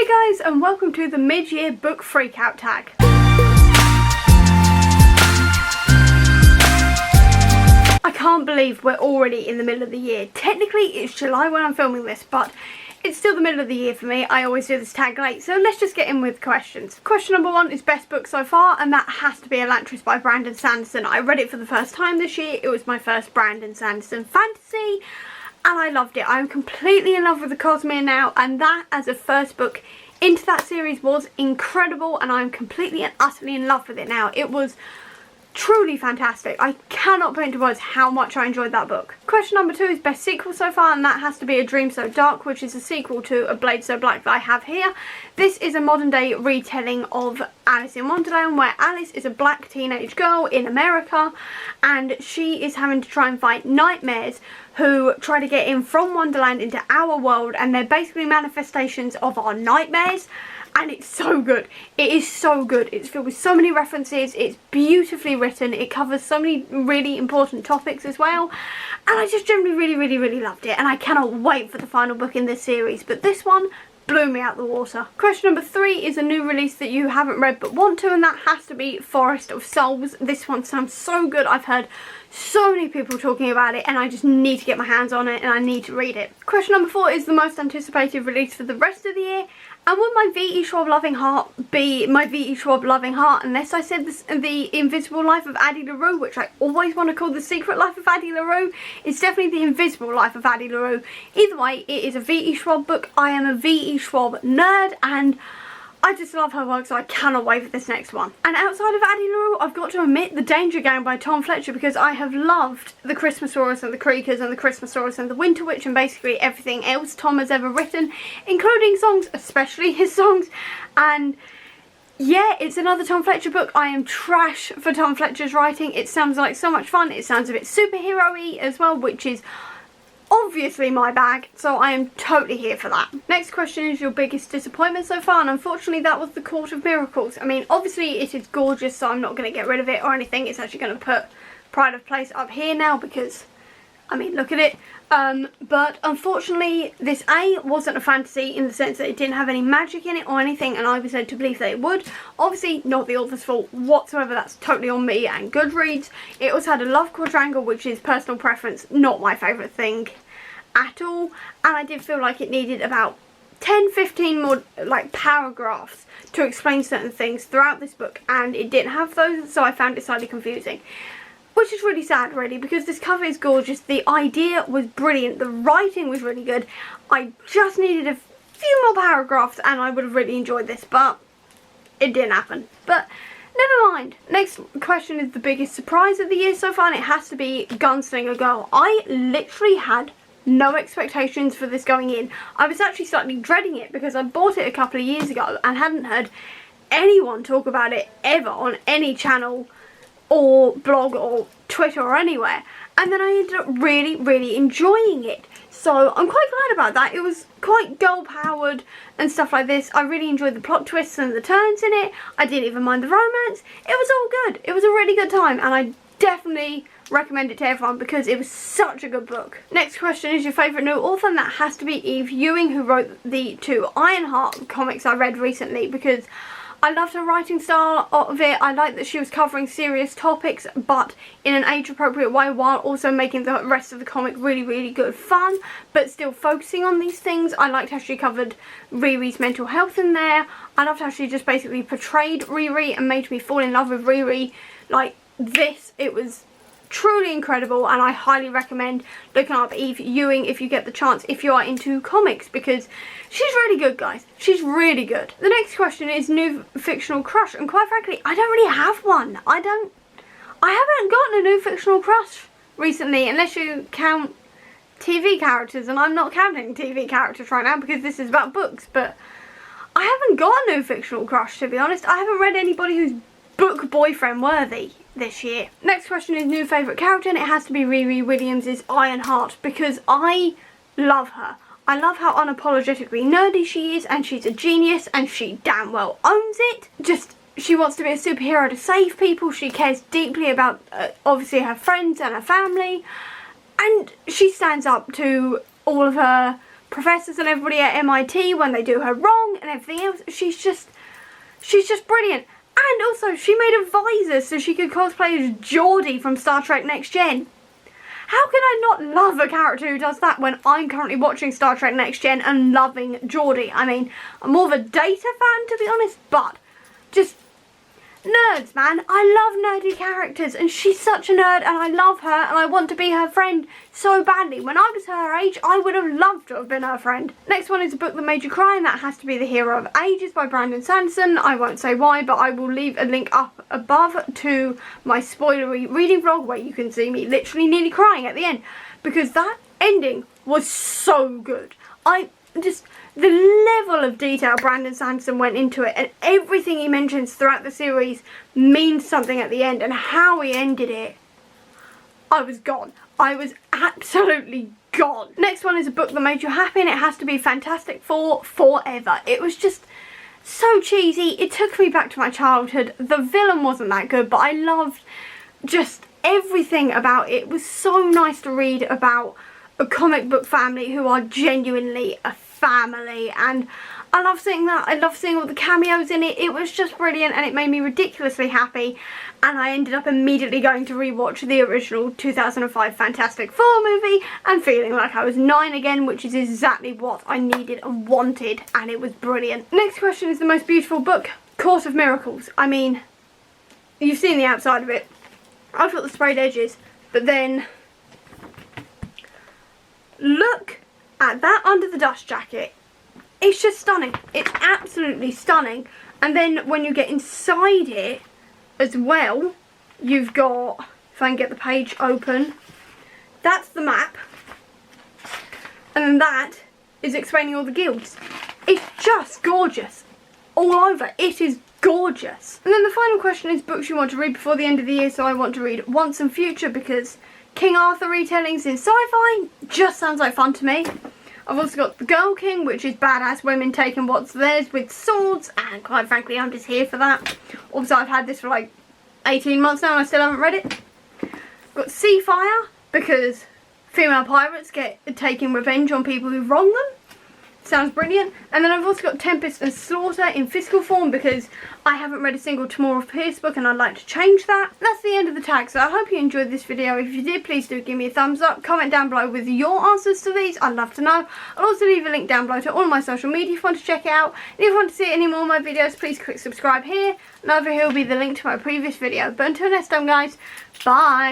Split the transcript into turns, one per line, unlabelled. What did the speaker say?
Hey guys, and welcome to the mid-year book freakout tag. I can't believe we're already in the middle of the year. Technically it's July when I'm filming this, but it's still the middle of the year for me. I always do this tag late, so let's just get in with questions. Question number 1 is best book so far, and that has to be Elantris by Brandon Sanderson. I read it for the first time this year. It was my first Brandon Sanderson fantasy, and I loved it. I'm completely in love with the Cosmere now, and that as a first book into that series was incredible, and I'm completely and utterly in love with it now. It was truly fantastic. I cannot put into words how much I enjoyed that book. Question number 2 is best sequel so far, and that has to be A Dream So Dark, which is a sequel to A Blade So Black that I have here. This is a modern day retelling of Alice in Wonderland, where Alice is a black teenage girl in America, and she is having to try and fight nightmares who try to get in from Wonderland into our world, and they're basically manifestations of our nightmares. And it's so good. It is so good. It's filled with so many references. It's beautifully written. It covers so many really important topics as well. And I just generally really loved it. And I cannot wait for the final book in this series. But this one blew me out the water. Question number 3 is a new release that you haven't read but want to, and that has to be Forest of Souls. This one sounds so good. I've heard so many people talking about it, and I just need to get my hands on it, and I need to read it. Question number 4 is the most anticipated release for the rest of the year, and would my V.E. Schwab Loving Heart be my V.E. Schwab Loving Heart unless I said this, The Invisible Life of Addie LaRue, which I always want to call The Secret Life of Addie LaRue. It's definitely The Invisible Life of Addie LaRue. Either way, it is a V.E. Schwab book. I am a V.E. Schwab nerd, and I just love her work, so I cannot wait for this next one. And outside of Addie LaRue, I've got to admit The Danger Gang by Tom Fletcher, because I have loved The Christmasaurus and the Creakers and The Christmasaurus and the Winter Witch and basically everything else Tom has ever written, including songs, especially his songs. And yeah, it's another Tom Fletcher book. I am trash for Tom Fletcher's writing. It sounds like so much fun. It sounds a bit superhero-y as well, which is obviously my bag, so I am totally here for that. Next question is your biggest disappointment so far, and unfortunately that was The Court of Miracles. I mean, obviously it is gorgeous, so I'm not going to get rid of it or anything. It's actually going to put Pride of Place up here now because, I mean, look at it. But unfortunately this A wasn't a fantasy in the sense that it didn't have any magic in it or anything, and I was led to believe that it would. Obviously not the author's fault whatsoever, that's totally on me and Goodreads. It also had a love quadrangle, which is personal preference, not my favourite thing at all, and I did feel like it needed about 10-15 more like paragraphs to explain certain things throughout this book, and it didn't have those, so I found it slightly confusing. Which is really sad really, because this cover is gorgeous, the idea was brilliant, the writing was really good. I just needed a few more paragraphs and I would have really enjoyed this, but it didn't happen. But never mind. Next question is the biggest surprise of the year so far, and it has to be Gunslinger Girl. I literally had no expectations for this going in. I was actually slightly dreading it because I bought it a couple of years ago and hadn't heard anyone talk about it ever on any channel or blog or Twitter or anywhere, and then I ended up really enjoying it. So I'm quite glad about that. It was quite girl powered and stuff like this. I really enjoyed the plot twists and the turns in it. I didn't even mind the romance. It was all good. It was a really good time, and I definitely recommend it to everyone because it was such a good book. Next question is your favourite new author, and that has to be Eve Ewing, who wrote the 2 Ironheart comics I read recently, because I loved her writing style of it. I liked that she was covering serious topics but in an age appropriate way, while also making the rest of the comic really good fun, but still focusing on these things. I liked how she covered Riri's mental health in there. I loved how she just basically portrayed Riri and made me fall in love with Riri like this. It was truly incredible, and I highly recommend looking up Eve Ewing if you get the chance, if you are into comics, because she's really good, guys. She's really good. The next question is new fictional crush, and quite frankly I don't really have one. I haven't gotten a new fictional crush recently, unless you count TV characters, and I'm not counting TV characters right now because this is about books, but I haven't got a new fictional crush, to be honest. I haven't read anybody who's book boyfriend worthy this year. Next question is new favourite character, and it has to be Riri Williams' Ironheart, because I love her. I love how unapologetically nerdy she is, and she's a genius, and she damn well owns it. Just, she wants to be a superhero to save people. She cares deeply about obviously her friends and her family, and she stands up to all of her professors and everybody at MIT when they do her wrong and everything else. She's just brilliant. And also, she made a visor so she could cosplay as Geordie from Star Trek Next Gen. How can I not love a character who does that when I'm currently watching Star Trek Next Gen and loving Geordie? I mean, I'm more of a Data fan, to be honest, but just nerds, man. I love nerdy characters, and she's such a nerd, and I love her, and I want to be her friend so badly. When I was her age, I would have loved to have been her friend. Next one is a book that made you cry, and that has to be The Hero of Ages by Brandon Sanderson. I won't say why, but I will leave a link up above to my spoilery reading vlog where you can see me literally nearly crying at the end, because that ending was so good. The level of detail Brandon Sanderson went into it, and everything he mentions throughout the series means something at the end, and how he ended it, I was gone. I was absolutely gone. Next one is a book that made you happy, and it has to be Fantastic Four Forever. It was just so cheesy. It took me back to my childhood. The villain wasn't that good, but I loved just everything about it. It was so nice to read about a comic book family who are genuinely a family, and I love seeing that. I love seeing all the cameos in it. It was just brilliant, and it made me ridiculously happy, and I ended up immediately going to rewatch the original 2005 Fantastic Four movie and feeling like I was 9 again, which is exactly what I needed and wanted, and it was brilliant. Next question is the most beautiful book, Course of Miracles. I mean, you've seen the outside of it. I've got the sprayed edges, but then look at that under the dust jacket. It's just stunning. It's absolutely stunning. And then when you get inside it as well, you've got, if I can get the page open, that's the map, and then that is explaining all the guilds. It's just gorgeous all over. It is gorgeous. And then the final question is books you want to read before the end of the year. So I want to read Once and Future, because King Arthur retellings in sci-fi just sounds like fun to me. I've also got The Girl King, which is badass women taking what's theirs with swords, and quite frankly I'm just here for that. Also, I've had this for like 18 months now and I still haven't read it. I've got Seafire, because female pirates get taking revenge on people who wrong them. Sounds brilliant. And then I've also got Tempest and Slaughter in physical form, because I haven't read a single Tamora Pierce book and I'd like to change that. That's the end of the tag, so I hope you enjoyed this video. If you did, please do give me a thumbs up. Comment down below with your answers to these. I'd love to know. I'll also leave a link down below to all my social media if you want to check it out. And if you want to see any more of my videos, please click subscribe here. And over here will be the link to my previous video. But until next time, guys, bye.